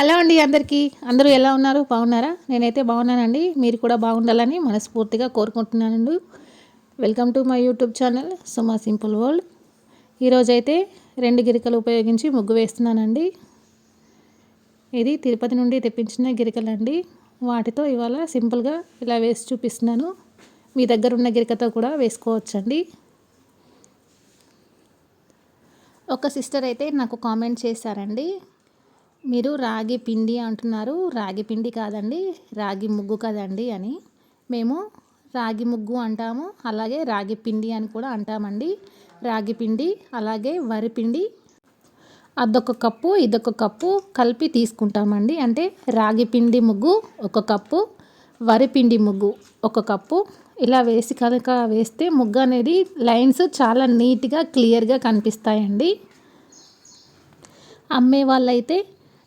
Hello అండి అందరికీ. అందరూ ఎలా ఉన్నారు? బాగున్నారా? నేనైతే బాగున్నానండి. మీరు కూడా బాగుండాలని మనస్ఫూర్తిగా కోరుకుంటున్నానండి. Welcome to my YouTube channel Suma simple world. ఈరోజైతే 2 గిరికలు ఉపయోగించి ముగ్గు వేస్తున్నానండి. ఇది తిరుపతి నుండి తెప్పించిన గిరికలండి. వాటితో ఇవాళ సింపుల్గా ఇలా వేసి చూపిస్తున్నాను. మీ దగ్గర ఉన్న గిరికతో కూడా వేసుకోవచ్చండి. ఒక సిస్టర్ అయితే నాకు కామెంట్ చేశారండి, మీరు రాగి పిండి అంటున్నారు, రాగి పిండి కాదండి, రాగి ముగ్గు కదండి అని. మేము రాగి ముగ్గు అంటాము, అలాగే రాగి పిండి అని కూడా అంటామండి. రాగి పిండి అలాగే వరి పిండి అదొక కప్పు ఇదొక కప్పు కలిపి తీసుకుంటామండి. అంటే రాగి పిండి ముగ్గు 1 కప్పు, వరి పిండి ముగ్గు 1 కప్పు ఇలా వేసి కనుక వేస్తే ముగ్గు అనేది లైన్స్ చాలా నీట్గా క్లియర్గా కనిపిస్తాయండి. అమ్మే వాళ్ళైతే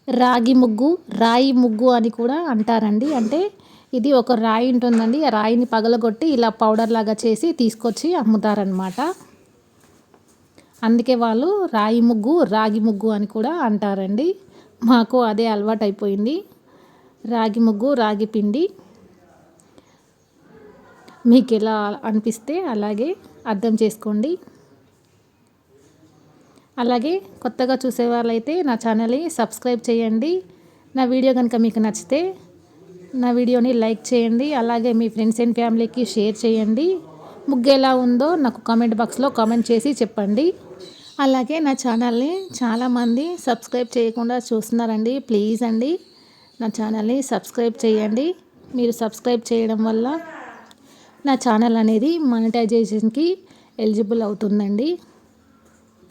రాగి ముగ్గు, రాయి ముగ్గు అని కూడా అంటారండి. అంటే ఇది ఒక రాయి ఉంటుందండి, ఆ రాయిని పగలగొట్టి ఇలా పౌడర్ లాగా చేసి తీసుకొచ్చి అమ్ముతారనమాట. అందుకే వాళ్ళు రాయి ముగ్గు, రాగి ముగ్గు అని కూడా అంటారండి. మాకు అదే అలవాటు అయిపోయింది. రాగి ముగ్గు, రాగి పిండి. మీకు ఎలా అనిపిస్తే అలాగే అర్థం చేసుకోండి. అలాగే కొత్తగా చూసే వాళ్ళైతే నా ఛానల్ని సబ్స్క్రైబ్ చేయండి. నా వీడియో కనుక మీకు నచ్చితే నా వీడియోని లైక్ చేయండి. అలాగే మీ ఫ్రెండ్స్ అండ్ ఫ్యామిలీకి షేర్ చేయండి. ముగ్గు ఎలా ఉందో నాకు కామెంట్ బాక్స్లో కామెంట్ చేసి చెప్పండి. అలాగే నా ఛానల్ని చాలామంది సబ్స్క్రైబ్ చేయకుండా చూస్తున్నారండి. ప్లీజ్ అండి నా ఛానల్ని సబ్స్క్రైబ్ చేయండి. మీరు సబ్స్క్రైబ్ చేయడం వల్ల నా ఛానల్ అనేది మానిటైజేషన్కి ఎలిజిబుల్ అవుతుందండి.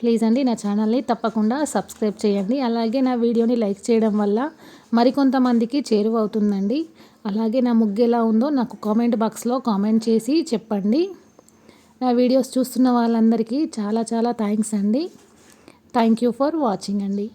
ప్లీజ్ అండి నా ఛానల్ని తప్పకుండా సబ్స్క్రైబ్ చేయండి. అలాగే నా వీడియోని లైక్ చేయడం వల్ల మరికొంతమందికి చేరువవుతుందండి. అలాగే నా ముగ్గు ఎలా ఉందో నాకు కామెంట్ బాక్స్లో కామెంట్ చేసి చెప్పండి. నా వీడియోస్ చూస్తున్న వాళ్ళందరికీ చాలా చాలా థ్యాంక్స్ అండి. థ్యాంక్ యూ ఫర్ వాచింగ్ అండి.